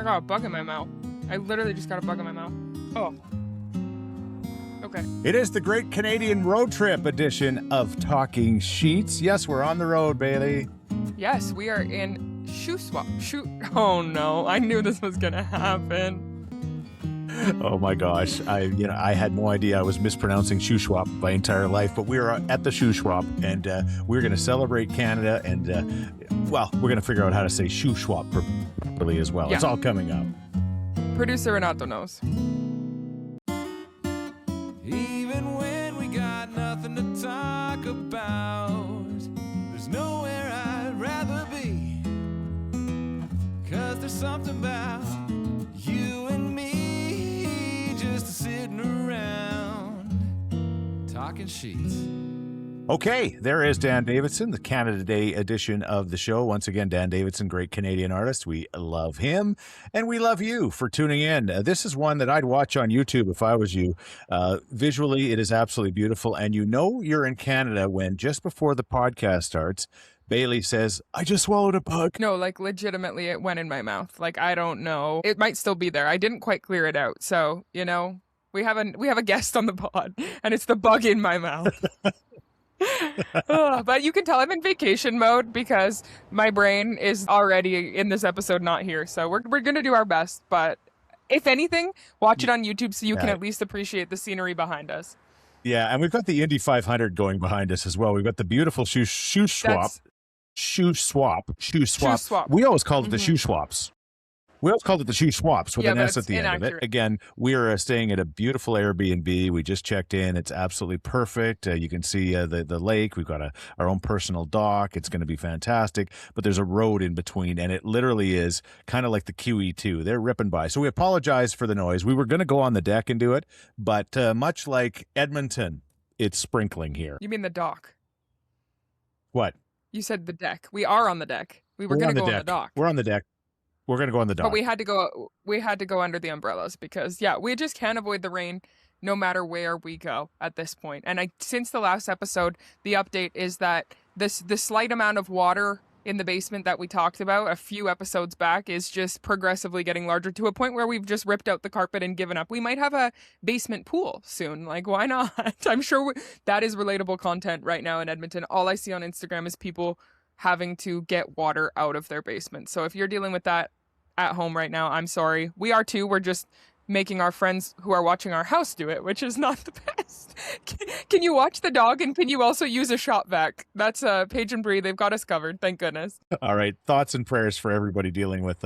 I got a bug in my mouth. I literally just got a bug in my mouth. Oh. Okay. It is the Great Canadian Road Trip edition of Talking Scheetz. Yes, we're on the road, Bailey. Yes, we are in Shuswap. Oh no, I knew this was gonna happen. Oh my gosh, I had no idea I was mispronouncing Shuswap my entire life, but we are at the Shuswap, and we're going to celebrate Canada, and we're going to figure out how to say Shuswap properly as well. Yeah. It's all coming up. Producer Randi knows. Even when we got nothing to talk about, there's nowhere I'd rather be, 'cause there's something about you and me just sitting around talking Scheetz. Okay, there is Dan Davidson, the Canada Day edition of the show. Once again, Dan Davidson, great Canadian artist. We love him, and we love you for tuning in. This is one that I'd watch on YouTube if I was you. Visually, it is absolutely beautiful, and you know you're in Canada when just before the podcast starts, Bailey says, "I just swallowed a bug." No, like legitimately it went in my mouth. Like I don't know. It might still be there. I didn't quite clear it out. So, we have a guest on the pod and it's the bug in my mouth. But you can tell I'm in vacation mode because my brain is already in this episode not here. So we're going to do our best, but if anything, watch it on YouTube so you can at least appreciate the scenery behind us. Yeah, and we've got the Indy 500 going behind us as well. We've got the beautiful Shuswap. We always called it the Shuswaps. We always called it the Shuswaps with an S at the end of it. Again, we are staying at a beautiful Airbnb. We just checked in. It's absolutely perfect. You can see the lake. We've got our own personal dock. It's going to be fantastic. But there's a road in between, and it literally is kind of like the QE2. They're ripping by. So we apologize for the noise. We were going to go on the deck and do it, but much like Edmonton, it's sprinkling here. You mean the dock? What? You said the deck. We are on the deck. We were going to go on the dock. We're on the deck. We're going to go on the dock. But we had to go under the umbrellas because we just can't avoid the rain no matter where we go at this point. And since the last episode, the update is that the slight amount of water in the basement that we talked about a few episodes back is just progressively getting larger to a point where we've just ripped out the carpet and given up. We might have a basement pool soon. Like, why not? I'm sure that is relatable content right now in Edmonton. All I see on Instagram is people having to get water out of their basement. So if you're dealing with that at home right now, I'm sorry. We are too. We're just making our friends who are watching our house do it, which is not the best. Can you watch the dog and can you also use a shop vac? That's Paige and Bree. They've got us covered. Thank goodness. All right. Thoughts and prayers for everybody dealing with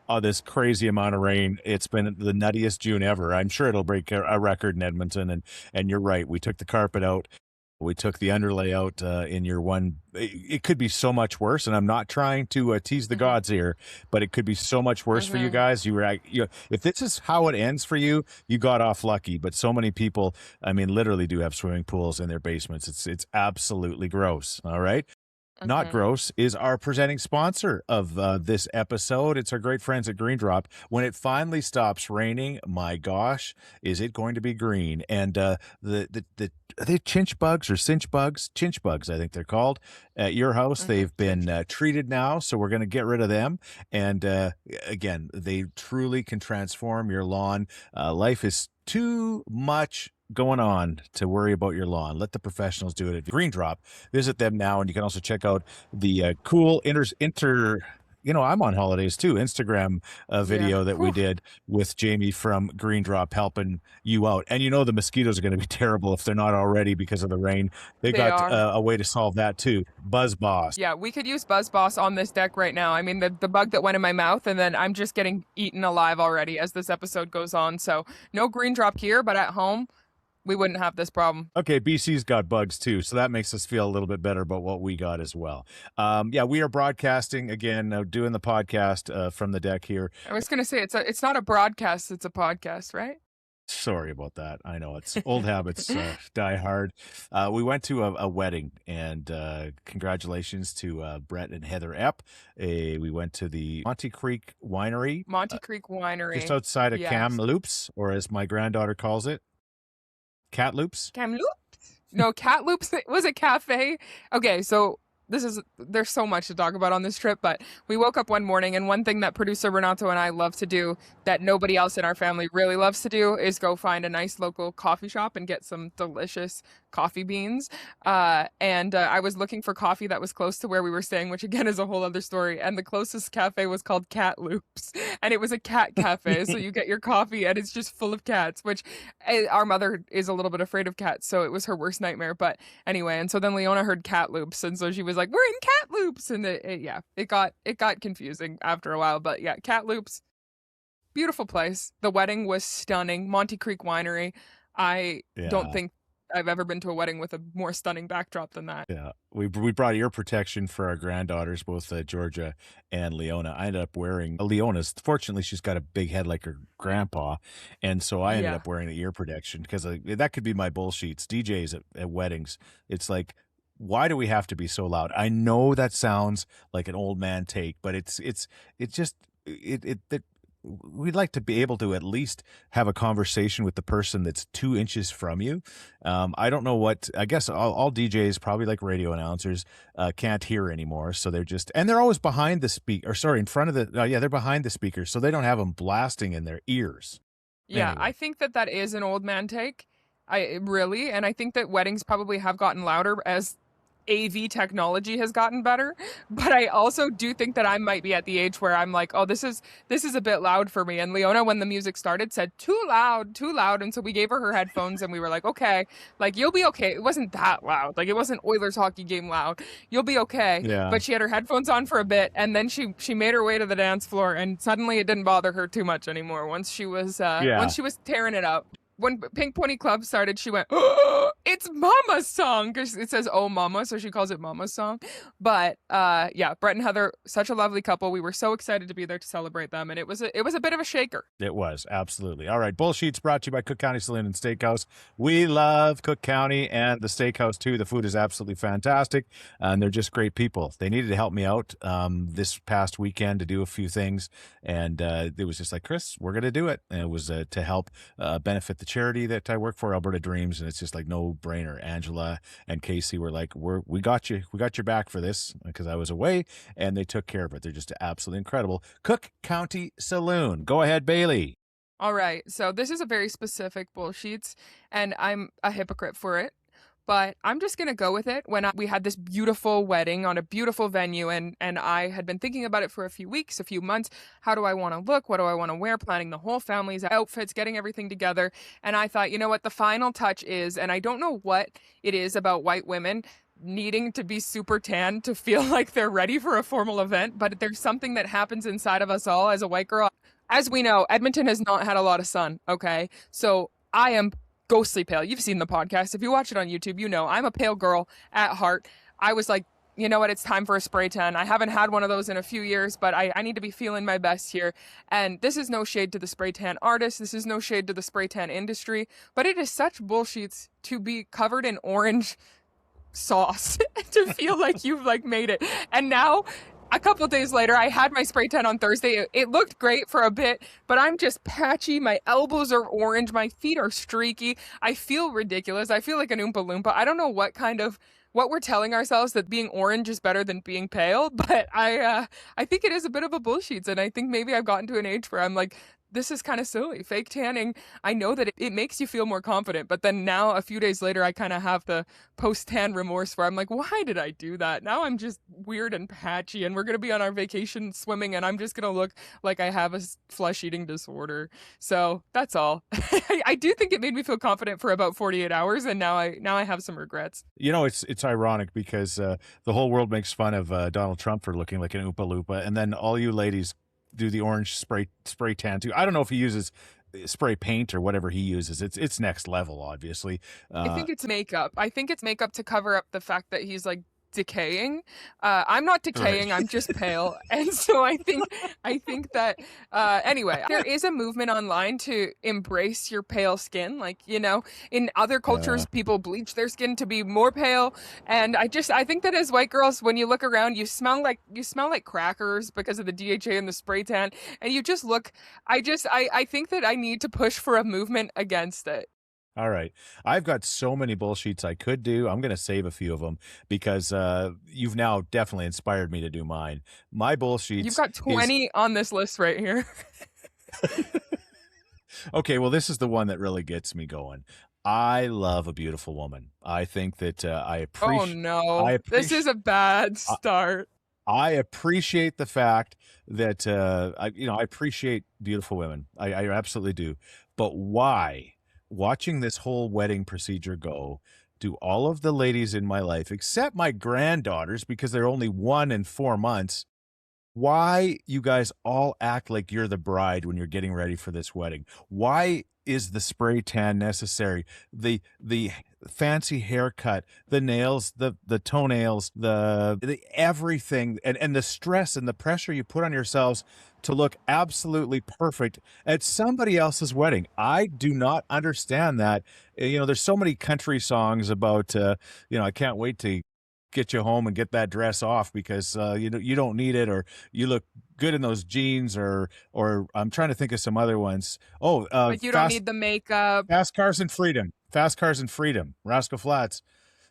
all this crazy amount of rain. It's been the nuttiest June ever. I'm sure it'll break a record in Edmonton. And you're right. We took the carpet out. We took the underlay out in year one. It could be so much worse, and I'm not trying to tease the gods here, but it could be so much worse for you guys. If this is how it ends for you, you got off lucky. But so many people, literally do have swimming pools in their basements. It's absolutely gross. All right. Not gross is our presenting sponsor of this episode. It's our great friends at Green Drop. When it finally stops raining, my gosh, is it going to be green? And are they chinch bugs or cinch bugs? Chinch bugs, I think they're called. At your house, they've been treated now, so we're going to get rid of them. And again, they truly can transform your lawn. Life is too much going on to worry about your lawn. Let the professionals do it at Green Drop. Visit them now, and you can also check out the cool I'm on holidays too, Instagram video that we did with Jamie from Green Drop helping you out. And the mosquitoes are going to be terrible if they're not already because of the rain. They got a way to solve that too. Buzz Boss. Yeah, we could use Buzz Boss on this deck right now. The bug that went in my mouth, and then I'm just getting eaten alive already as this episode goes on. So no Green Drop here, but at home, we wouldn't have this problem. Okay, BC's got bugs too, so that makes us feel a little bit better about what we got as well. We are broadcasting again, doing the podcast from the deck here. I was going to say, it's not a broadcast, it's a podcast, right? Sorry about that. I know it's old habits die hard. We went to a wedding, and congratulations to Brett and Heather Epp. We went to the Monte Creek Winery. Just outside of Kamloops, or as my granddaughter calls it, Catloops? Kamloops? No, Catloops. Was it cafe? Okay, so there's so much to talk about on this trip, but we woke up one morning, and one thing that producer Renato and I love to do that nobody else in our family really loves to do is go find a nice local coffee shop and get some delicious coffee beans. And I was looking for coffee that was close to where we were staying, which again is a whole other story. And the closest cafe was called Cat Loops, and it was a cat cafe. So you get your coffee and it's just full of cats, which our mother is a little bit afraid of cats, so it was her worst nightmare. But anyway, and so then Leona heard Cat Loops, and so she was like, "We're in Cat Loops," and it got confusing after a while. But yeah, Cat Loops, beautiful place. The wedding was stunning. Monte Creek Winery. I don't think I've ever been to a wedding with a more stunning backdrop than that. Yeah, we brought ear protection for our granddaughters, both Georgia and Leona. I ended up wearing Leona's. Fortunately, she's got a big head like her grandpa, and so I ended up wearing the ear protection because that could be my bullshits. DJs at weddings, it's like, why do we have to be so loud? I know that sounds like an old man take, but it's just we'd like to be able to at least have a conversation with the person that's 2 inches from you. I don't know what, I guess all DJs, probably like radio announcers, can't hear anymore. So they're always behind the speaker, or sorry, in front of they're behind the speakers. So they don't have them blasting in their ears. Yeah, Anyway. I think that is an old man take. And I think that weddings probably have gotten louder as AV technology has gotten better, but I also do think that I might be at the age where I'm like, oh, this is a bit loud for me. And Leona, when the music started, said too loud, and so we gave her headphones, and we were like, okay, like, you'll be okay. It wasn't that loud, like it wasn't Oilers hockey game loud. You'll be okay. Yeah. But she had her headphones on for a bit, and then she made her way to the dance floor, and suddenly it didn't bother her too much anymore. Once she was tearing it up. When Pink Pony Club started, she went, oh, it's Mama's song, because it says, oh, Mama, so she calls it Mama's song. But yeah, Brett and Heather, such a lovely couple. We were so excited to be there to celebrate them, and it was a bit of a shaker. It was, absolutely. All right, Bullsheets brought to you by Cook County Saloon and Steakhouse. We love Cook County and the steakhouse, too. The food is absolutely fantastic, and they're just great people. They needed to help me out this past weekend to do a few things, and it was just like, Chris, we're going to do it. And it was to help benefit the charity that I work for, Alberta Dreams, and it's just like no brainer. Angela and Casey were like, we got your back for this, because I was away, and they took care of it. They're just absolutely incredible. Cook County Saloon. Go ahead, Bailey. All right, so this is a very specific Bullsheets, and I'm a hypocrite for it, but I'm just going to go with it. When we had this beautiful wedding on a beautiful venue, and I had been thinking about it for a few weeks, a few months. How do I want to look? What do I want to wear? Planning the whole family's outfits, getting everything together. And I thought, you know what? The final touch is, and I don't know what it is about white women needing to be super tan to feel like they're ready for a formal event, but there's something that happens inside of us all as a white girl. As we know, Edmonton has not had a lot of sun, okay? So I am ghostly pale. You've seen the podcast. If you watch it on YouTube, you know I'm a pale girl at heart. I was like, you know what? It's time for a spray tan. I haven't had one of those in a few years, but I need to be feeling my best here. And this is no shade to the spray tan artists. This is no shade to the spray tan industry, but it is such bullshit to be covered in orange sauce to feel like you've like made it. And now, a couple of days later, I had my spray tan on Thursday. It looked great for a bit, but I'm just patchy. My elbows are orange. My feet are streaky. I feel ridiculous. I feel like an Oompa Loompa. I don't know what we're telling ourselves, that being orange is better than being pale, but I think it is a bit of a bullshit. And I think maybe I've gotten to an age where I'm like, this is kind of silly. Fake tanning, I know that it makes you feel more confident, but then now a few days later, I kind of have the post-tan remorse where I'm like, why did I do that? Now I'm just weird and patchy, and we're going to be on our vacation swimming, and I'm just going to look like I have a flesh-eating disorder. So that's all. I do think it made me feel confident for about 48 hours, and now I have some regrets. You know, it's ironic because the whole world makes fun of Donald Trump for looking like an Oompa Loompa, and then all you ladies do the orange spray tan too. I don't know if he uses spray paint or whatever he uses. It's next level, obviously. I think it's makeup. I think it's makeup to cover up the fact that he's like decaying. I'm not decaying. Right. I'm just pale. And so I think that anyway, there is a movement online to embrace your pale skin. Like, you know, in other cultures, people bleach their skin to be more pale. And I think that as white girls, when you look around, you smell like crackers because of the DHA and the spray tan. And you just look, I think that I need to push for a movement against it. All right. I've got so many bullshits I could do. I'm going to save a few of them because you've now definitely inspired me to do mine. My You've bullshits got is 20 on this list right here. okay. Well, this is the one that really gets me going. I love a beautiful woman. I think that Oh I no, this is appreciate, a bad start. I appreciate the fact that I appreciate beautiful women. I absolutely do. But why, watching this whole wedding procedure go, do all of the ladies in my life, except my granddaughters, because they're only 1 and 4 months, why you guys all act like you're the bride when you're getting ready for this wedding? Why is the spray tan necessary? The fancy haircut, the nails, the toenails, the everything, and the stress and the pressure you put on yourselves to look absolutely perfect at somebody else's wedding. I do not understand that. There's so many country songs about I can't wait to get you home and get that dress off because you don't need it, or you look good in those jeans, or I'm trying to think of some other ones. Oh, Like you don't need the makeup. fast cars and freedom, Rascal Flats.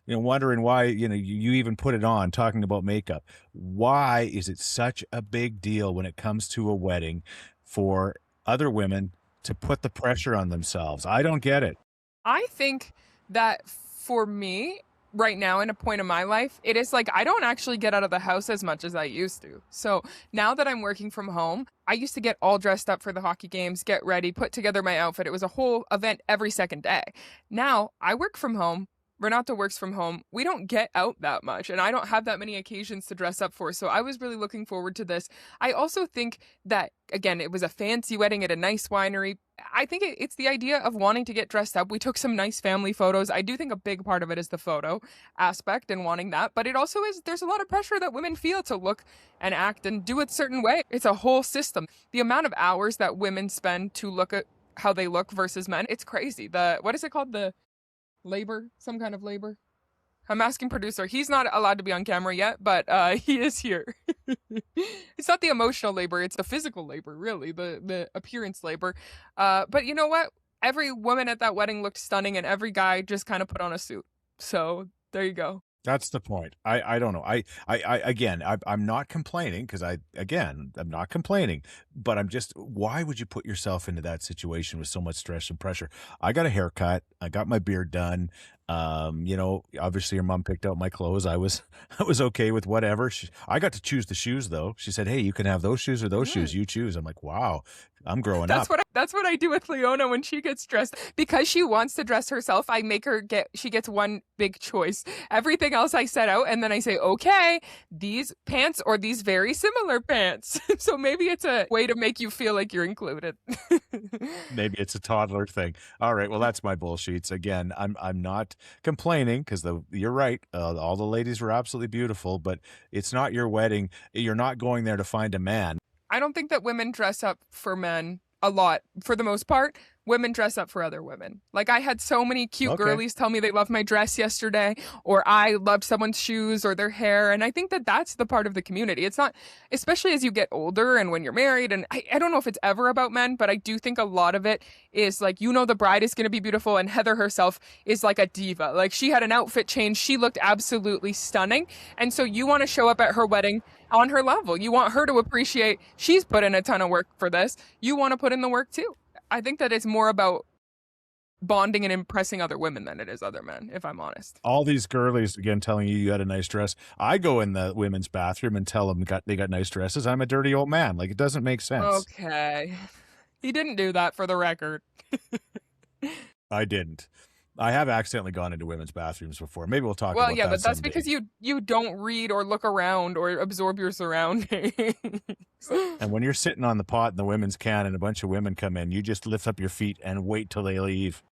Wondering why you even put it on, talking about makeup. Why is it such a big deal when it comes to a wedding for other women to put the pressure on themselves? I don't get it. I think that for me, right now in a point in my life, it is like I don't actually get out of the house as much as I used to. So now that I'm working from home, I used to get all dressed up for the hockey games, get ready, put together my outfit. It was a whole event every second day. Now I work from home. Renato works from home. We don't get out that much, and I don't have that many occasions to dress up for. So I was really looking forward to this. I also think that, again, it was a fancy wedding at a nice winery. I think it's the idea of wanting to get dressed up. We took some nice family photos. I do think a big part of it is the photo aspect and wanting that, but it also is, there's a lot of pressure that women feel to look and act and do it a certain way. It's a whole system. The amount of hours that women spend to look at how they look versus men, it's crazy. What is it called? The labor, some kind of labor. I'm asking producer. He's not allowed to be on camera yet, but he is here. It's not the emotional labor, it's the physical labor, really, the appearance labor. But you know what? Every woman at that wedding looked stunning, and every guy just kind of put on a suit. So there you go. That's the point. I don't know. I'm not complaining because I'm not complaining, but why would you put yourself into that situation with so much stress and pressure? I got a haircut. I got my beard done. Obviously your mom picked out my clothes. I was okay with whatever. I got to choose the shoes though. She said, "Hey, you can have those shoes or those shoes. You choose." I'm like, "Wow, I'm growing up." That's what I do with Leona when she gets dressed. Because she wants to dress herself, I make her she gets one big choice. Everything else I set out, and then I say, "Okay, these pants or these very similar pants." So maybe it's a way to make you feel like you're included. Maybe it's a toddler thing. All right, well, that's my bullshits. Again, I'm not complaining because you're right. All the ladies were absolutely beautiful, but it's not your wedding. You're not going there to find a man. I don't think that women dress up for men a lot. For the most part, women dress up for other women. Like, I had so many cute girlies tell me they loved my dress yesterday, or I loved someone's shoes or their hair. And I think that that's the part of the community. It's not, especially as you get older and when you're married. And I don't know if it's ever about men, but I do think a lot of it is like, the bride is going to be beautiful. And Heather herself is like a diva. Like, she had an outfit change. She looked absolutely stunning. And so you want to show up at her wedding on her level. You want her to appreciate she's put in a ton of work for this. You want to put in the work too. I think that it's more about bonding and impressing other women than it is other men, if I'm honest. All these girlies, again, telling you had a nice dress. I go in the women's bathroom and tell them they got nice dresses. I'm a dirty old man. Like, it doesn't make sense. Okay. He didn't do that, for the record. I didn't. I have accidentally gone into women's bathrooms before. Maybe we'll talk about that. Well, yeah, but that's someday. because you don't read or look around or absorb your surroundings. And when you're sitting on the pot in the women's can and a bunch of women come in, you just lift up your feet and wait till they leave.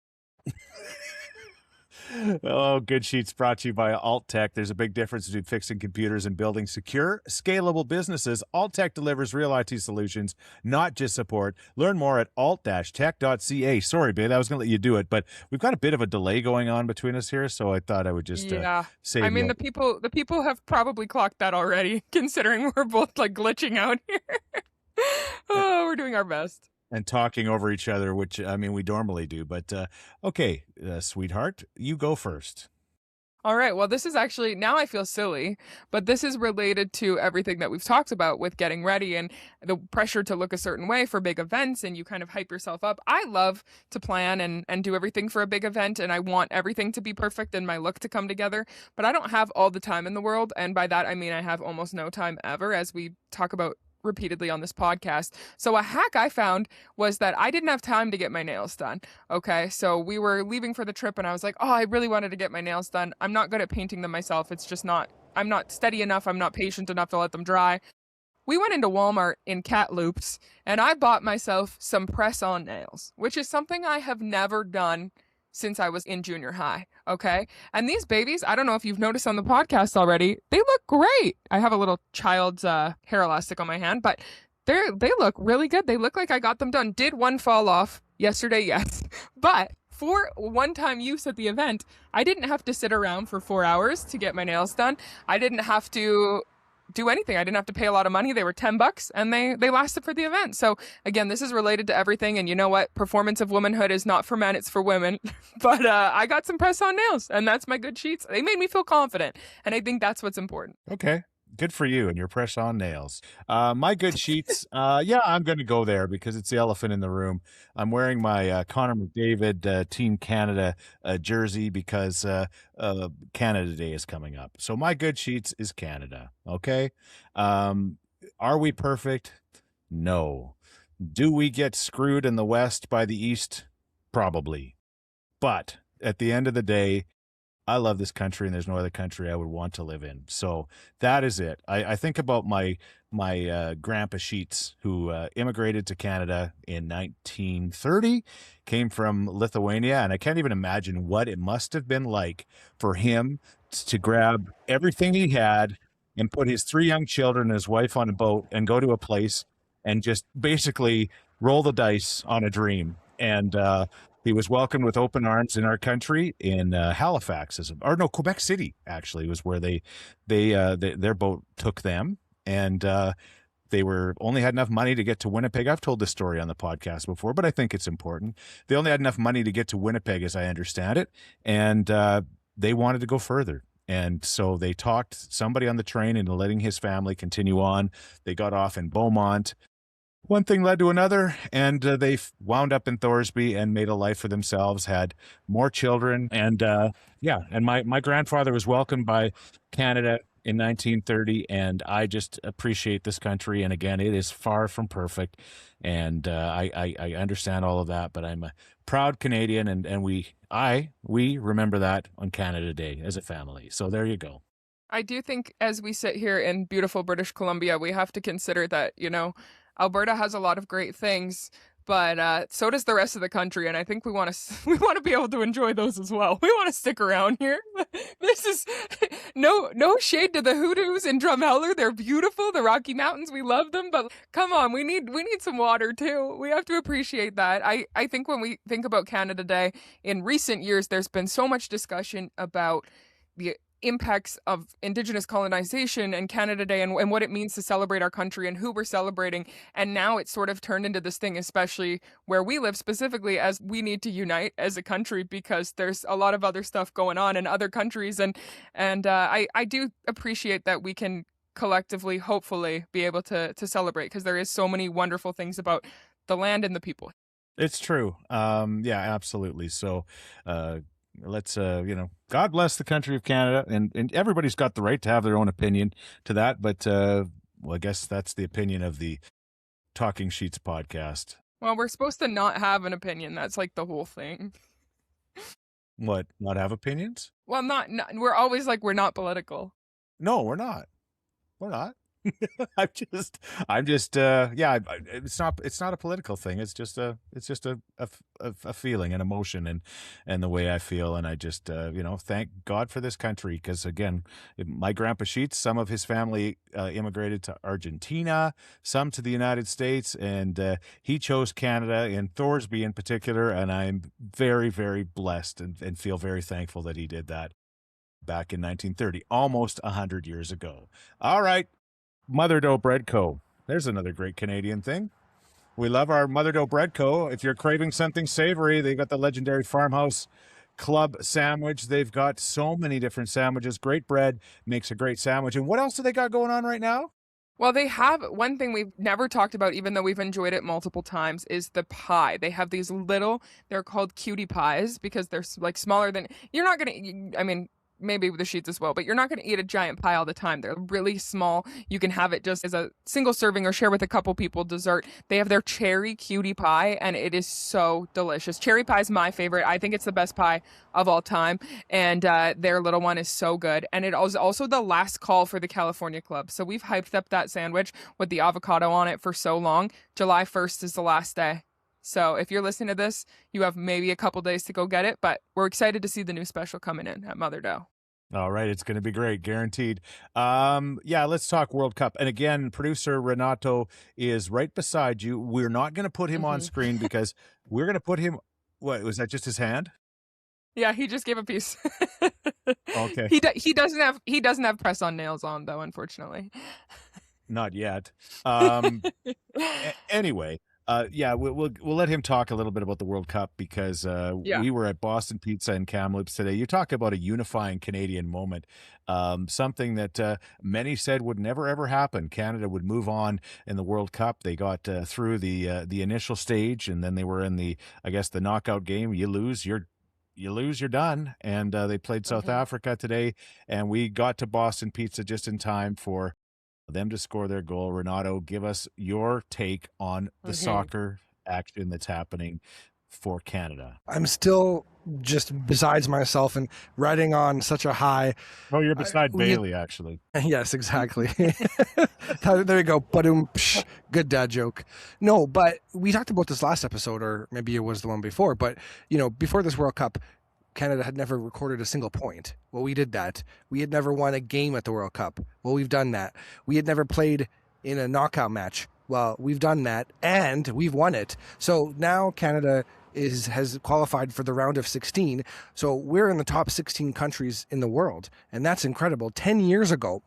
Oh, Good Scheetz brought to you by AltTech. There's a big difference between fixing computers and building secure, scalable businesses. AltTech delivers real IT solutions, not just support. Learn more at alt-tech.ca. Sorry, babe, I was going to let you do it, but we've got a bit of a delay going on between us here, so I thought I would just say. I mean, the people have probably clocked that already, considering we're both like glitching out here. Oh, we're doing our best. and talking over each other, which I mean we normally do. But okay, sweetheart, you go first. All right. Well, this is actually, now I feel silly, but this is related to everything that we've talked about with getting ready and the pressure to look a certain way for big events, and you kind of hype yourself up. I love to plan and do everything for a big event, and I want everything to be perfect and my look to come together, but I don't have all the time in the world. And by that, I mean I have almost no time ever, as we talk about repeatedly on this podcast. So a hack I found was that I didn't have time to get my nails done. Okay, so we were leaving for the trip and I was like, oh, I really wanted to get my nails done. I'm not good at painting them myself. It's just not, I'm not steady enough. I'm not patient enough to let them dry. We went into Walmart in Kamloops and I bought myself some press on nails, which is something I have never done since I was in junior high. Okay. And these babies, I don't know if you've noticed on the podcast already, they look great. I have a little child's hair elastic on my hand, but they look really good. They look like I got them done. Did one fall off yesterday? Yes. But for one-time use at the event, I didn't have to sit around for 4 hours to get my nails done. I didn't have to do anything. I didn't have to pay a lot of money. They were $10 and they lasted for the event. So again, this is related to everything. And you know what? Performance of womanhood is not for men, it's for women. But I got some press on nails and that's my good Scheetz. They made me feel confident. And I think that's what's important. Okay. Good for you and your press on nails. My good Scheetz. Yeah, I'm going to go there because it's the elephant in the room. I'm wearing my Connor McDavid Team Canada jersey because Canada Day is coming up. So my good Scheetz is Canada. Okay. Are we perfect? No. Do we get screwed in the West by the East? Probably. But at the end of the day, I love this country, and there's no other country I would want to live in. So that is it. I think about my grandpa Scheetz, who immigrated to Canada in 1930, came from Lithuania, and I can't even imagine what it must have been like for him to grab everything he had and put his 3 young children and his wife on a boat and go to a place and just basically roll the dice on a dream. And he was welcomed with open arms in our country in Halifax, Quebec City. Actually, was where their boat took them, and they only had enough money to get to Winnipeg. I've told this story on the podcast before, but I think it's important. They only had enough money to get to Winnipeg, as I understand it, and they wanted to go further. And so they talked somebody on the train into letting his family continue on. They got off in Beaumont. One thing led to another, and they wound up in Thorsby and made a life for themselves, had more children. And and my grandfather was welcomed by Canada in 1930, and I just appreciate this country. And again, it is far from perfect, and I understand all of that, but I'm a proud Canadian, and we remember that on Canada Day as a family. So there you go. I do think as we sit here in beautiful British Columbia, we have to consider that, Alberta has a lot of great things, but so does the rest of the country, and I think we want to be able to enjoy those as well. We want to stick around here. This is no shade to the Hoodoos in Drumheller. They're beautiful. The Rocky Mountains, we love them, but come on, we need some water too. We have to appreciate that. I think when we think about Canada Day in recent years, there's been so much discussion about the impacts of Indigenous colonization and Canada Day and what it means to celebrate our country and who we're celebrating. And now it's sort of turned into this thing, especially where we live specifically, as we need to unite as a country because there's a lot of other stuff going on in other countries. And I do appreciate that we can collectively, hopefully, be able to celebrate because there is so many wonderful things about the land and the people. It's true. Yeah, absolutely. So, let's God bless the country of Canada, and everybody's got the right to have their own opinion to that, but I guess that's the opinion of the Talking Scheetz podcast. Well, we're supposed to not have an opinion. That's like the whole thing. What, not have opinions? Well, not we're always like we're not political. No, we're not I'm just yeah, it's not a political thing. It's just a feeling, an emotion, and the way I feel. And I just thank God for this country, because again, my grandpa Scheetz, some of his family immigrated to Argentina, some to the United States, and he chose Canada, in Thorsby in particular, and I'm very, very blessed and feel very thankful that he did that back in 1930, almost 100 years ago. All right. Mother Dough Bread Co. There's another great Canadian thing. We love our Mother Dough Bread Co. If you're craving something savory, they've got the legendary Farmhouse Club sandwich. They've got so many different sandwiches. Great bread makes a great sandwich. And what else do they got going on right now? Well, they have one thing we've never talked about, even though we've enjoyed it multiple times, is the pie. They have these little, they're called cutie pies because they're like smaller than, you're not going to, I mean, maybe with the Scheetz as well, but you're not going to eat a giant pie all the time. They're really small. You can have it just as a single serving or share with a couple people dessert. They have their cherry cutie pie, and it is so delicious. Cherry pie is my favorite. I think it's the best pie of all time, and their little one is so good. And it was also the last call for the California Club. So we've hyped up that sandwich with the avocado on it for so long. July 1st is the last day. So if you're listening to this, you have maybe a couple days to go get it, but we're excited to see the new special coming in at Mother Dough. All right, it's going to be great, guaranteed. Yeah, let's talk World Cup. And again, producer Renato is right beside you. We're not going to put him on screen because we're going to put him. What was that? Just his hand? Yeah, he just gave a piece. Okay. He doesn't have press on nails on though, unfortunately. Not yet. Anyway. Yeah, we'll let him talk a little bit about the World Cup because we were at Boston Pizza in Kamloops today. You talk about a unifying Canadian moment, something that many said would never ever happen. Canada would move on in the World Cup. They got through the initial stage, and then they were in the knockout game. You lose, you're done. And they played South Africa today, and we got to Boston Pizza just in time for them to score their goal. Renato, give us your take on the soccer action that's happening for Canada. I'm still just besides myself and riding on such a high. Oh, you're beside Baillie, actually. Yes, exactly. There you go. Good dad joke. No, but we talked about this last episode, or maybe it was the one before, but before this World Cup, Canada had never recorded a single point. Well, we did that. We had never won a game at the World Cup. Well, we've done that. We had never played in a knockout match. Well, we've done that, and we've won it. So now Canada has qualified for the round of 16. So we're in the top 16 countries in the world, and that's incredible. 10 years ago,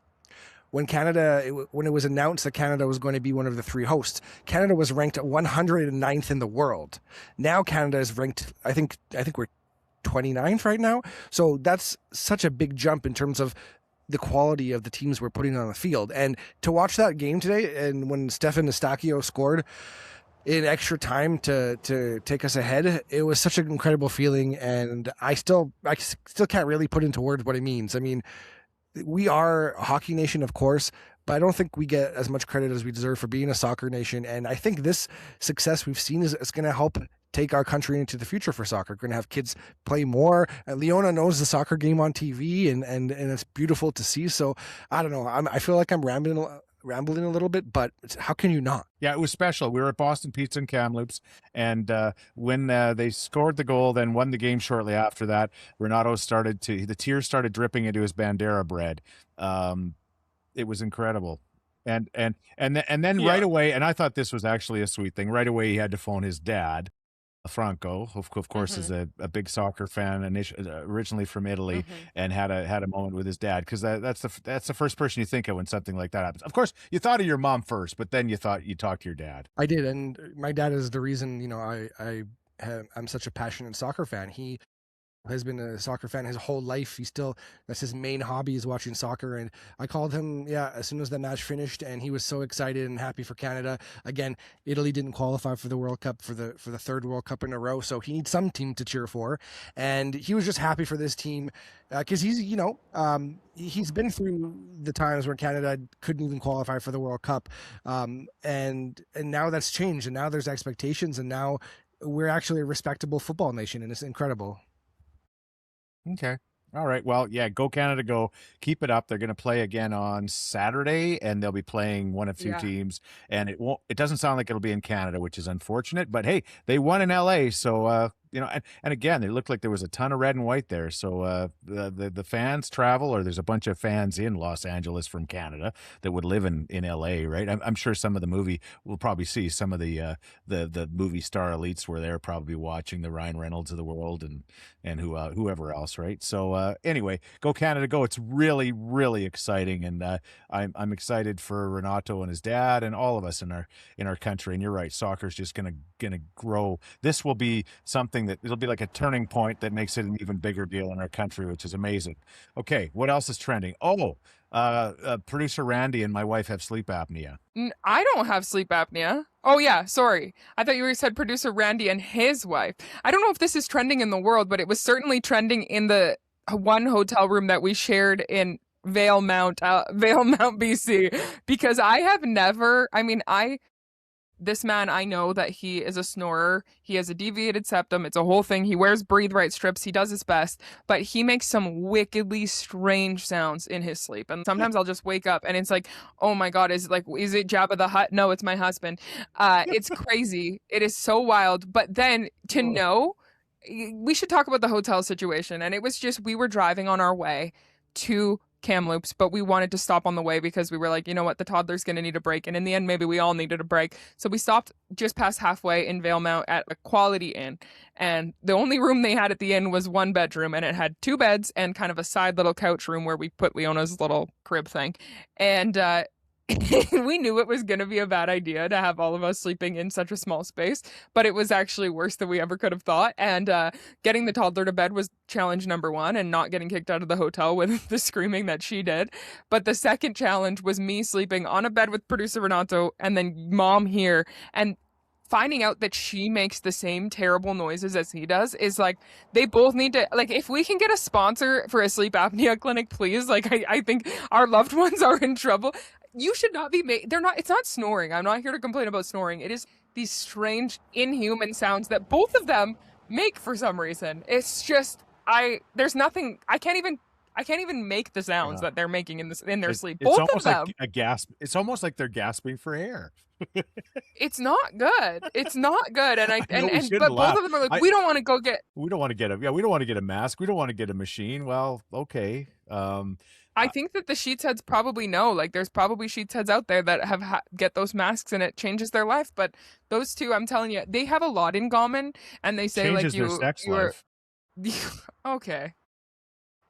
when it was announced that Canada was going to be one of the three hosts, Canada was ranked 109th in the world. Now Canada is ranked, I think we're 29th right now. So that's such a big jump in terms of the quality of the teams we're putting on the field. And to watch that game today, and when Stefan Eustáquio scored in extra time to take us ahead, it was such an incredible feeling. And I still can't really put into words what it means. I mean, we are a hockey nation, of course, but I don't think we get as much credit as we deserve for being a soccer nation. And I think this success we've seen is going to help take our country into the future for soccer. We're going to have kids play more. Leona knows the soccer game on TV, and it's beautiful to see. So I don't know. I feel like I'm rambling a little bit, but how can you not? Yeah, it was special. We were at Boston Pizza in Kamloops, and when they scored the goal, then won the game shortly after that, Renato the tears started dripping into his Bandera bread. It was incredible. And then right away, and I thought this was actually a sweet thing. Right away, he had to phone his dad, Franco, of course, is a big soccer fan, originally from Italy, and had a moment with his dad, because that's the first person you think of when something like that happens. Of course, you thought of your mom first, but then you thought you'd talk to your dad. I did, and my dad is the reason I'm such a passionate soccer fan. He has been a soccer fan his whole life. That's his main hobby, is watching soccer. And I called him, as soon as the match finished, and he was so excited and happy for Canada. Again, Italy didn't qualify for the World Cup for the third World Cup in a row, so he needs some team to cheer for. And he was just happy for this team because he's been through the times where Canada couldn't even qualify for the World Cup, and now that's changed, and now there's expectations, and now we're actually a respectable football nation, and it's incredible. Okay. All right. Well, yeah, go Canada, go. Keep it up. They're going to play again on Saturday, and they'll be playing one of two teams. And it doesn't sound like it'll be in Canada, which is unfortunate. But hey, they won in LA, so you know, and again, it looked like there was a ton of red and white there. So the fans travel, or there's a bunch of fans in Los Angeles from Canada that would live in LA, right? I'm sure some of the movie we'll probably see some of the movie star elites were there, probably watching the Ryan Reynolds of the world and whoever else, right? So anyway, go Canada, go! It's really really exciting, and I'm excited for Renato and his dad and all of us in our country. And you're right, soccer's just gonna grow. This will be something that it'll be like a turning point that makes it an even bigger deal in our country, which is amazing. Okay, what else is trending? Oh, producer Randy and my wife have sleep apnea. I don't have sleep apnea. Oh yeah, sorry. I thought you said producer Randy and his wife. I don't know if this is trending in the world, but it was certainly trending in the one hotel room that we shared in Valemount, BC, because I have never, I mean, this man, I know that he is a snorer. He has a deviated septum. It's a whole thing. He wears breathe right strips. He does his best, but he makes some wickedly strange sounds in his sleep. And sometimes I'll just wake up and it's like, oh my God, is it Jabba the Hutt? No, it's my husband. It's crazy. It is so wild. But then to know, we should talk about the hotel situation. And it was just, we were driving on our way to Kamloops, but we wanted to stop on the way because we were like, you know what, the toddler's going to need a break. And in the end, maybe we all needed a break. So we stopped just past halfway in Valemount at a Quality Inn. And the only room they had at the inn was one bedroom, and it had two beds and kind of a side little couch room where we put Leona's little crib thing. And we knew it was going to be a bad idea to have all of us sleeping in such a small space, but it was actually worse than we ever could have thought. And getting the toddler to bed was challenge number one, and not getting kicked out of the hotel with the screaming that she did. But the second challenge was me sleeping on a bed with producer Renato and then mom here, and finding out that she makes the same terrible noises as he does is like, they both need to, like, if we can get a sponsor for a sleep apnea clinic, please. Like, I think our loved ones are in trouble. You should not be it's not snoring. I'm not here to complain about snoring. It is these strange, inhuman sounds that both of them make for some reason. It's just, there's nothing, I can't even make the sounds that they're making in their sleep. Both of them. Like a gasp. It's almost like they're gasping for air. It's not good. It's not good. And but both of them are like, we don't want to get a mask. We don't want to get a machine. Well, okay. I think that the Scheetz heads probably know. Like, there's probably Scheetz heads out there that have get those masks and it changes their life. But those two, I'm telling you, they have a lot in common. And they say changes like their sex life. Okay.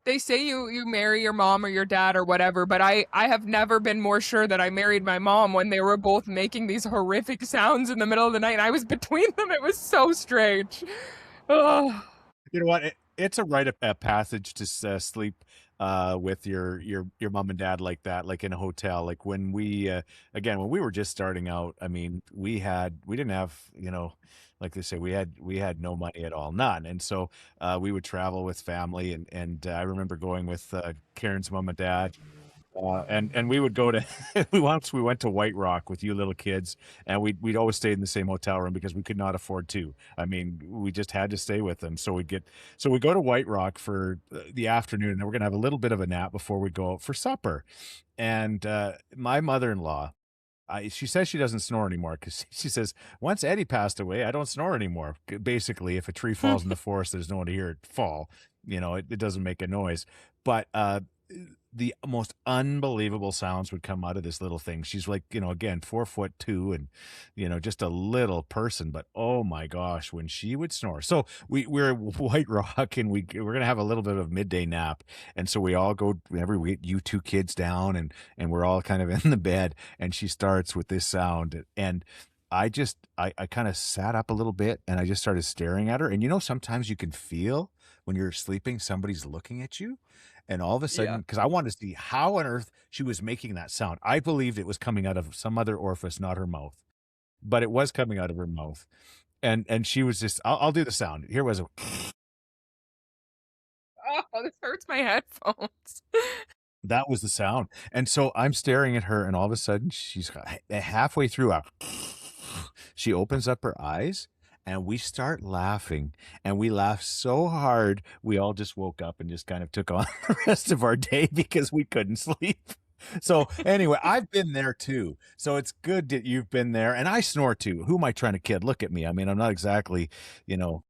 They say you marry your mom or your dad or whatever, but I have never been more sure that I married my mom when they were both making these horrific sounds in the middle of the night. And I was between them. It was so strange. Oh. You know what? It's a rite of passage to sleep with your mom and dad like that, like in a hotel. Like when we were just starting out, I mean, we didn't have, you know, like they say, we had no money at all, none. And so we would travel with family, and I remember going with Karen's mom and dad. And we would go to we went to White Rock with you little kids, and we'd always stay in the same hotel room because we could not afford to. I mean, we just had to stay with them. So we go to White Rock for the afternoon, and then we're gonna have a little bit of a nap before we go out for supper. And my mother-in-law, she says she doesn't snore anymore because she says, once Eddie passed away, I don't snore anymore. Basically, if a tree falls in the forest, there's no one to hear it fall. You know, it doesn't make a noise. But the most unbelievable sounds would come out of this little thing. She's like, you know, again, 4'2" and, you know, just a little person, but oh my gosh, when she would snore. So we're at White Rock, and we're going to have a little bit of midday nap. And so we all go, we get you two kids down, and we're all kind of in the bed, and she starts with this sound. And I kind of sat up a little bit, and I just started staring at her. And, you know, sometimes you can feel when you're sleeping, somebody's looking at you. And all of a sudden, because I wanted to see how on earth she was making that sound. I believed it was coming out of some other orifice, not her mouth. But it was coming out of her mouth. And she was just, I'll do the sound. Here was a... Oh, this hurts my headphones. That was the sound. And so I'm staring at her, and all of a sudden, she's halfway through, she opens up her eyes, and we start laughing, and we laughed so hard, we all just woke up and just kind of took on the rest of our day because we couldn't sleep. So anyway, I've been there too. So it's good that you've been there, and I snore too. Who am I trying to kid? Look at me. I mean, I'm not exactly, you know,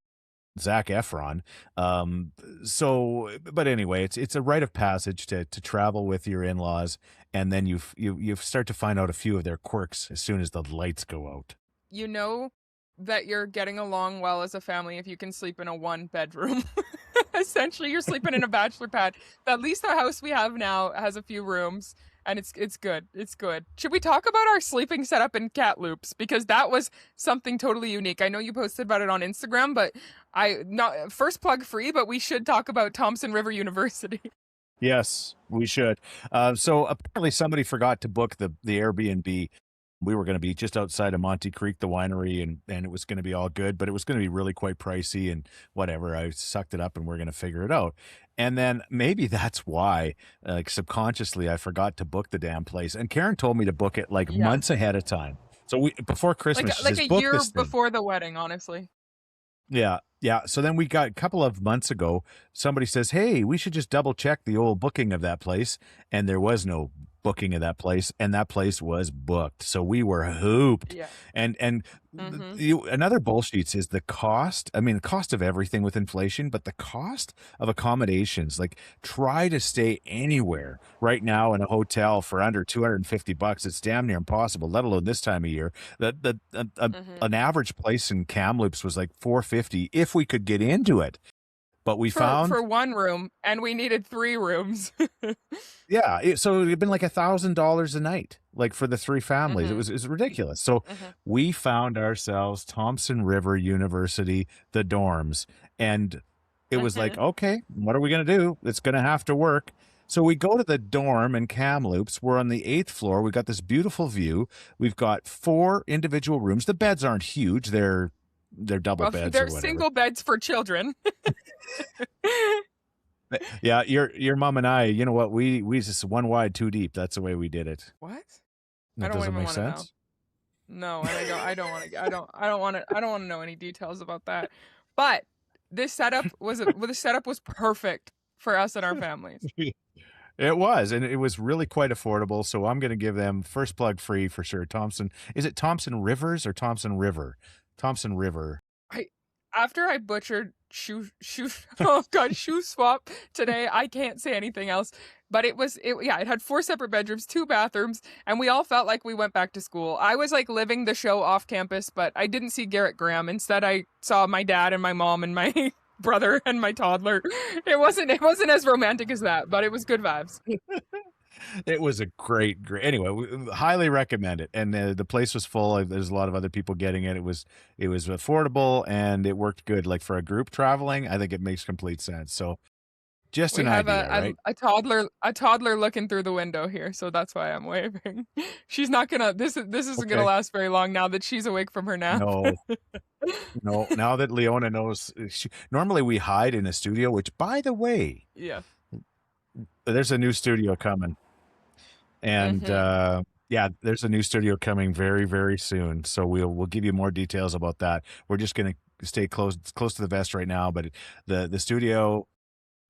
Zac Efron. But anyway, it's a rite of passage to travel with your in-laws, and then you start to find out a few of their quirks as soon as the lights go out. You know that you're getting along well as a family if you can sleep in a one bedroom. Essentially, you're sleeping in a bachelor pad. At least the house we have now has a few rooms, and it's good. It's good. Should we talk about our sleeping setup in cat loops? Because that was something totally unique. I know you posted about it on Instagram, but not first plug free, but we should talk about Thompson River University. Yes, we should. So apparently somebody forgot to book the Airbnb. We were going to be just outside of Monte Creek, the winery, and it was going to be all good, but it was going to be really quite pricey and whatever. I sucked it up and we're going to figure it out. And then maybe that's why, like subconsciously, I forgot to book the damn place. And Karen told me to book it like months ahead of time. So we before Christmas, like a year before the wedding, honestly. Yeah. Yeah. So then we got a couple of months ago, somebody says, hey, we should just double check the old booking of that place. And there was no booking of that place, and that place was booked. So we were hooped. Yeah. And another bullshit is the cost. I mean, the cost of everything with inflation, but the cost of accommodations. Like, try to stay anywhere right now in a hotel for under $250. It's damn near impossible, let alone this time of year. An average place in Kamloops was like $450 if we could get into it. But we found for one room, and we needed 3 rooms. Yeah, so it'd been like $1,000 a night, like for the 3 families. It was ridiculous. So we found ourselves Thompson River University, the dorms, and it was like, okay, what are we gonna do? It's gonna have to work. So we go to the dorm in Kamloops. We're on the 8th floor. We got this beautiful view. We've got 4 individual rooms. The beds aren't huge. They're double beds. They're single beds for children. Yeah, your mom and I, you know what? We just one wide, 2 deep. That's the way we did it. What? That doesn't make sense. No, and I don't want to know any details about that. But this setup was perfect for us and our families. It was, and it was really quite affordable. So I'm going to give them first plug free for sure. Thompson, is it Thompson Rivers or Thompson River? Thompson River. After I butchered Shuswap today, I can't say anything else. But it had 4 separate bedrooms, 2 bathrooms, and we all felt like we went back to school. I was like living the show off campus, but I didn't see Garrett Graham. Instead, I saw my dad and my mom and my brother and my toddler. It wasn't as romantic as that, but it was good vibes. It was a great. Anyway, we highly recommend it. And the place was full. There's a lot of other people getting it. It was affordable and it worked good. Like for a group traveling, I think it makes complete sense. So just an idea, right? A toddler looking through the window here, so that's why I'm waving. She's not gonna. This isn't gonna last very long now that she's awake from her nap. No. Now that Leona knows, normally we hide in a studio. Which, by the way, there's a new studio coming. And there's a new studio coming very, very soon. So we'll give you more details about that. We're just going to stay close to the vest right now. But the studio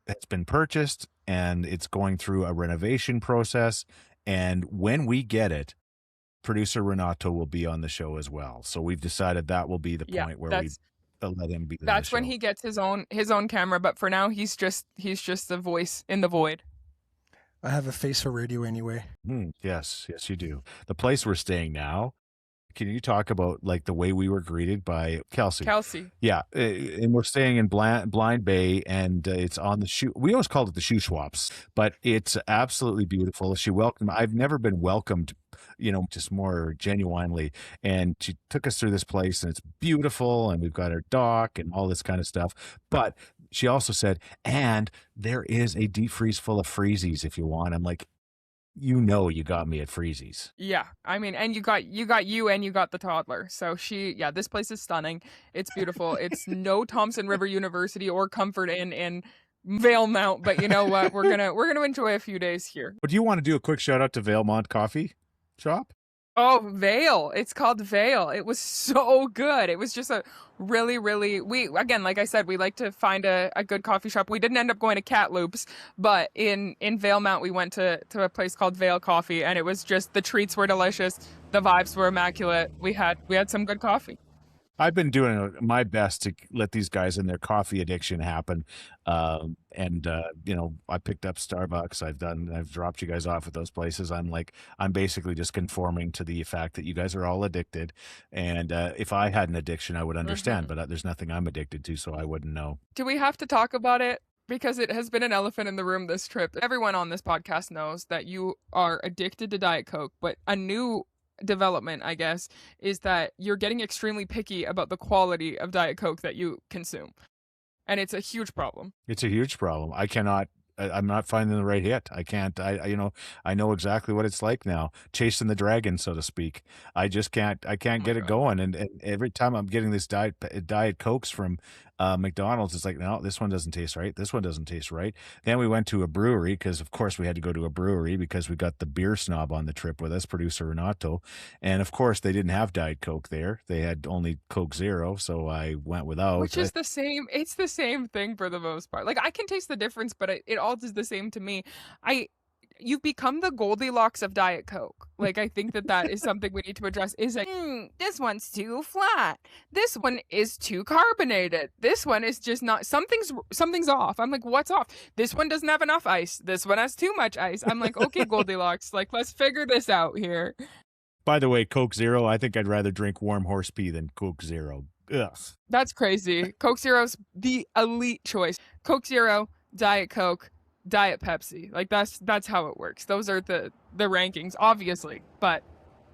has been purchased and it's going through a renovation process. And when we get it, producer Renato will be on the show as well. So we've decided that will be the point where we let him be. That's when he gets his own camera. But for now, he's just the voice in the void. I have a face for radio anyway. Yes, you do. The place we're staying now, can you talk about like the way we were greeted by Kelsey? Yeah, and we're staying in Blind Bay, and it's on the shoe. We always called it the Shuswaps, but it's absolutely beautiful. She welcomed. I've never been welcomed, just more genuinely. And she took us through this place, and it's beautiful, and we've got our dock and all this kind of stuff. But she also said, and there is a deep freeze full of freezies if you want. I'm like, you got me at freezies. Yeah, I mean, and you got and you got the toddler. So this place is stunning. It's beautiful. It's no Thompson River University or Comfort Inn in Valemount, but you know what? We're gonna enjoy a few days here. But do you want to do a quick shout out to Valemount Coffee Shop? Oh, Vale. It's called Vale. It was so good. It was just a really, really, like I said, we like to find a good coffee shop. We didn't end up going to Cat Loops, but in Valemount, we went to a place called Vale Coffee, and it was just, the treats were delicious. The vibes were immaculate. We had some good coffee. I've been doing my best to let these guys and their coffee addiction happen. I picked up Starbucks. I've dropped you guys off at those places. I'm basically just conforming to the fact that you guys are all addicted. And if I had an addiction, I would understand, but there's nothing I'm addicted to, so I wouldn't know. Do we have to talk about it? Because it has been an elephant in the room this trip. Everyone on this podcast knows that you are addicted to Diet Coke, but a new development, I guess, is that you're getting extremely picky about the quality of Diet Coke that you consume. And it's a huge problem. It's a huge problem. I'm not finding the right hit. I can't, I know exactly what it's like now, chasing the dragon, so to speak. I can't get it going. And every time I'm getting this Diet Cokes from McDonald's, it's like, no, this one doesn't taste right. This one doesn't taste right. Then we went to a brewery because, of course, we had to go to a brewery because we got the beer snob on the trip with us, Producer Randi. And, of course, they didn't have Diet Coke there. They had only Coke Zero, so I went without. Which is the same. It's the same thing for the most part. Like, I can taste the difference, but it all is the same to me. You've become the Goldilocks of Diet Coke. Like, I think that is something we need to address. Is like, this one's too flat. This one is too carbonated. This one is just not. Something's off. I'm like, what's off? This one doesn't have enough ice. This one has too much ice. I'm like, okay, Goldilocks. Like, let's figure this out here. By the way, Coke Zero, I think I'd rather drink warm horse pee than Coke Zero. Ugh. That's crazy. Coke Zero's the elite choice. Coke Zero, Diet Coke, Diet Pepsi. Like that's how it works. Those are the rankings, obviously. But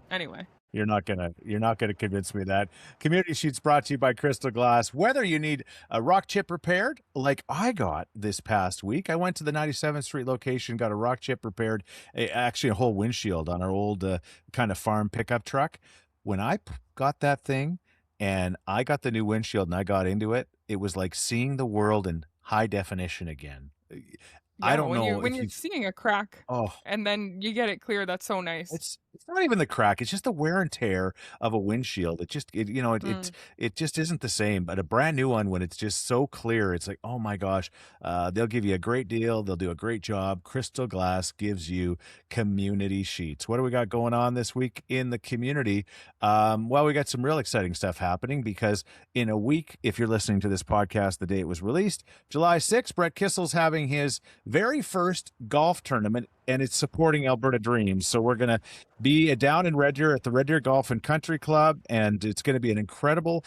anyway. You're not gonna convince me of that. Community Sheets brought to you by Crystal Glass. Whether you need a rock chip repaired, like I got this past week, I went to the 97th Street location, got a rock chip repaired, actually a whole windshield on our old kind of farm pickup truck. When I got that thing and I got the new windshield and I got into it, it was like seeing the world in high definition again. Yeah, I don't know when you're seeing a crack and then you get it clear. That's so nice. It's not even the crack. It's just the wear and tear of a windshield. It just isn't the same. But a brand new one, when it's just so clear, it's like, oh my gosh, they'll give you a great deal. They'll do a great job. Crystal Glass gives you community sheets. What do we got going on this week in the community? Well, we got some real exciting stuff happening because in a week, if you're listening to this podcast the day it was released, July 6th, Brett Kissel's having his very first golf tournament, and it's supporting Alberta Dreams. So we're going to be down in Red Deer at the Red Deer Golf and Country Club, and it's going to be an incredible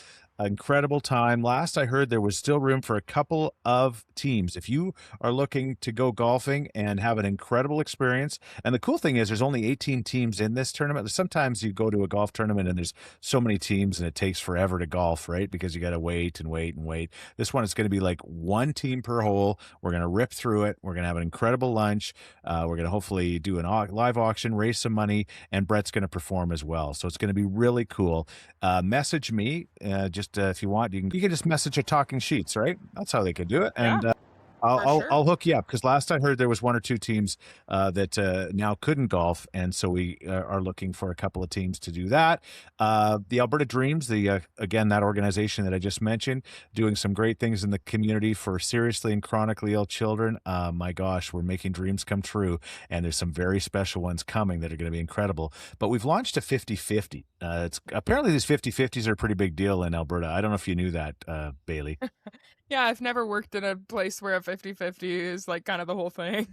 time. Last I heard, there was still room for a couple of teams. If you are looking to go golfing and have an incredible experience, and the cool thing is there's only 18 teams in this tournament. Sometimes you go to a golf tournament and there's so many teams and it takes forever to golf, right? Because you got to wait and wait and wait. This one is going to be like one team per hole. We're going to rip through it. We're going to have an incredible lunch. We're going to hopefully do a live auction, raise some money, and Brett's going to perform as well. So it's going to be really cool. Message me, if you want, you can just message a Talking Sheets, right? That's how they could do it. And I'll hook you up, because last I heard there was one or two teams that now couldn't golf, and so we are looking for a couple of teams to do that. The Alberta Dreams, again, that organization that I just mentioned, doing some great things in the community for seriously and chronically ill children. My gosh, we're making dreams come true, and there's some very special ones coming that are going to be incredible. But we've launched a 50-50. Apparently these 50-50s are a pretty big deal in Alberta. I don't know if you knew that, Baillie. Yeah, I've never worked in a place where a 50-50 is like kind of the whole thing.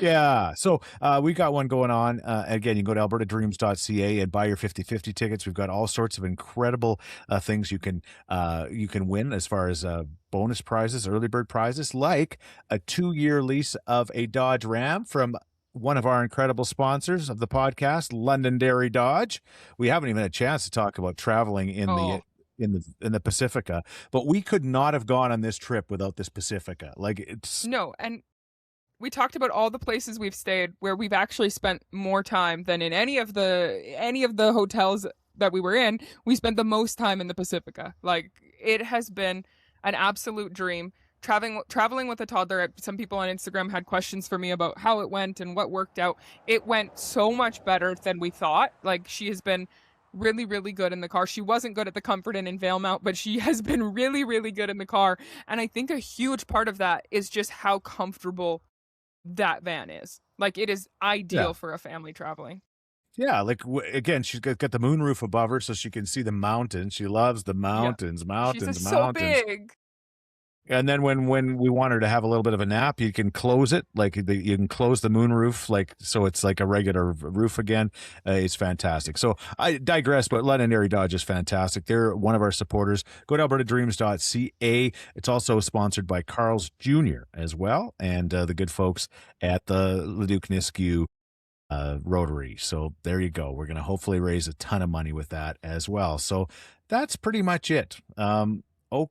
Yeah. So we got one going on. Again, you can go to albertadreams.ca and buy your 50-50 tickets. We've got all sorts of incredible things you can win as far as bonus prizes, early bird prizes, like a 2-year lease of a Dodge Ram from one of our incredible sponsors of the podcast, Londonderry Dodge. We haven't even had a chance to talk about traveling in the Pacifica, but we could not have gone on this trip without this Pacifica. And we talked about all the places we've stayed where we've actually spent more time than in any of the hotels that we were in. We spent the most time in the Pacifica. Like, it has been an absolute dream. Traveling with a toddler. Some people on Instagram had questions for me about how it went and what worked out. It went so much better than we thought. Like, she has been really, really good in the car. She wasn't good at the Comfort Inn in Valemount, but she has been really, really good in the car. And I think a huge part of that is just how comfortable that van is. Like, it is ideal for a family traveling. Yeah, like again, she's got the moonroof above her, so she can see the mountains. She loves the mountains, She mountains, says so mountains. big. And then when we want her to have a little bit of a nap, you can close it, like you can close the moonroof, like so it's like a regular roof again. It's fantastic. So I digress, but Legendary Dodge is fantastic. They're one of our supporters. Go to albertadreams.ca. It's also sponsored by Carl's Jr. as well, and the good folks at the Leduc Nisku Rotary. So there you go. We're going to hopefully raise a ton of money with that as well. So that's pretty much it.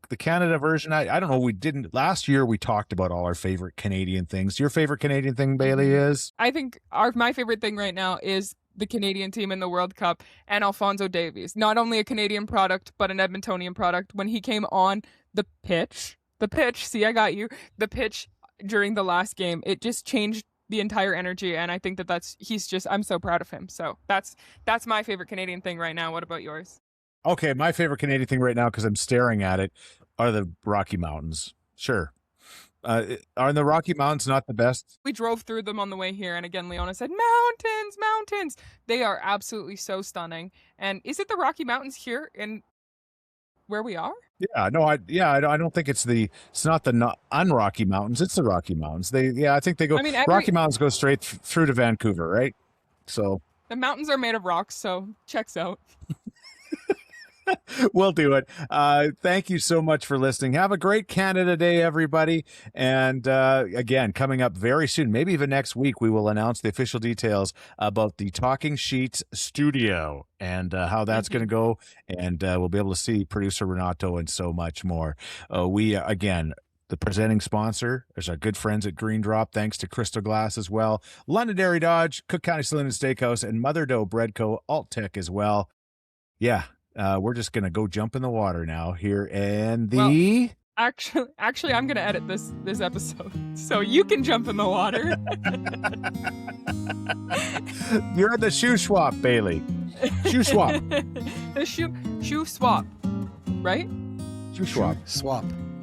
The Canada version. I don't know. We didn't last year. We talked about all our favorite Canadian things. Your favorite Canadian thing, Bailey, is? I think my favorite thing right now is the Canadian team in the World Cup and Alphonso Davies. Not only a Canadian product, but an Edmontonian product. When he came on the pitch, see, I got you. The pitch during the last game, it just changed the entire energy, and I think I'm so proud of him. So that's my favorite Canadian thing right now. What about yours? Okay, my favorite Canadian thing right now, because I'm staring at it, are the Rocky Mountains. Sure. Are the Rocky Mountains not the best? We drove through them on the way here, and again, Leona said, mountains, mountains. They are absolutely so stunning. And is it the Rocky Mountains here in where we are? Yeah, no, I don't think it's not the un-Rocky Mountains. It's the Rocky Mountains. I think they go. Rocky Mountains go straight through to Vancouver, right? So the mountains are made of rocks, so checks out. We'll do it. Thank you so much for listening. Have a great Canada Day, everybody. And again, coming up very soon, maybe even next week, we will announce the official details about the Talking Scheetz studio and how that's going to go. And we'll be able to see producer Renato and so much more. The presenting sponsor is our good friends at Green Drop. Thanks to Crystal Glass as well. Londonderry Dodge, Cook County Saloon and Steakhouse, and Mother Dough Bread Co. Alt Tech as well. Yeah. We're just going to go jump in the water now here and Actually, I'm going to edit this episode so you can jump in the water. You're the shoe swap, Bailey. Shoe swap. The shoe swap, right? Shoe swap.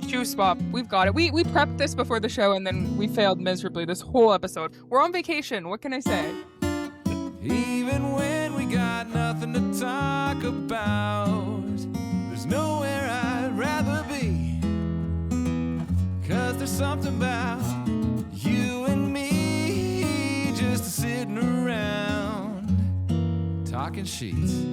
Shoe swap. We've got it. We prepped this before the show and then we failed miserably this whole episode. We're on vacation. What can I say? Even when we got nothing to talk about, there's nowhere I'd rather be. 'Cause there's something about you and me just sitting around talking Scheetz.